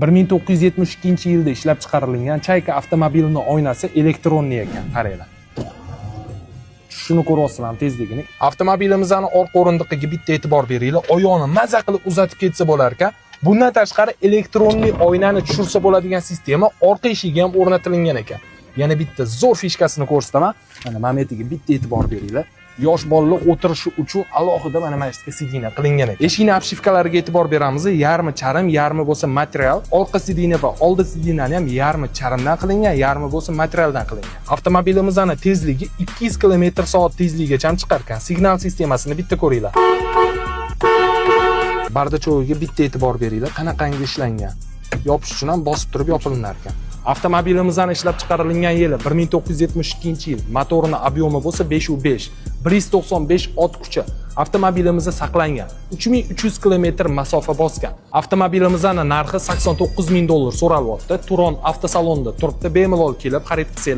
1972-yilda ishlab chiqarilgan Chayka avtomobilining oynasi elektronli ekan, qaranglar. Shuni ko'ryapsizlarmi tezligini? Avtomobilimizning orqa o'rindiqiga bitta e'tibor beringlar. Oyoqni maza qilib uzatib ketsa bo'lar ekan. Bundan tashqari elektronli oynani tushirsa bo'ladigan sistema orqa eshigiga ham o'rnatilgan ekan. Yana bitta zo'r fishkasini ko'rsataman. Mana momentiga bitta e'tibor beringlar. Yosh bolalar o'tirishi uchun alohida mana shunday sidina qilingan ekan. Eshikning obshivkalariga e'tibor beramiz. Yarmi charim, yarmi bo'lsa material. Orqa sidina va oldi sidinani ham yarmi charimdan qilingan, yarmi bo'lsa materialdan qilingan. Avtomobilimizning tezligi 200 km/s tezligigacha chiqar ekan. Signal sistemasini bitta ko'ringlar. Bardachoviga bitta e'tibor beringlar. Qanaqangi ishlangan. Yopish uchun ham bosib turib yopilinar ekan. Avtomobilimizning ishlab chiqarilgan yili 1972-yil. Motorining obyomi bo'lsa 5.5, 195 ot kuchi. Avtomobilimizda saqlangan. 3300 km masofa bosgan. Avtomobilimizning narxi $89 ming so'ralyapti. Turon avtosalonida turibdi. Bemalol kelib xarid qilsanglar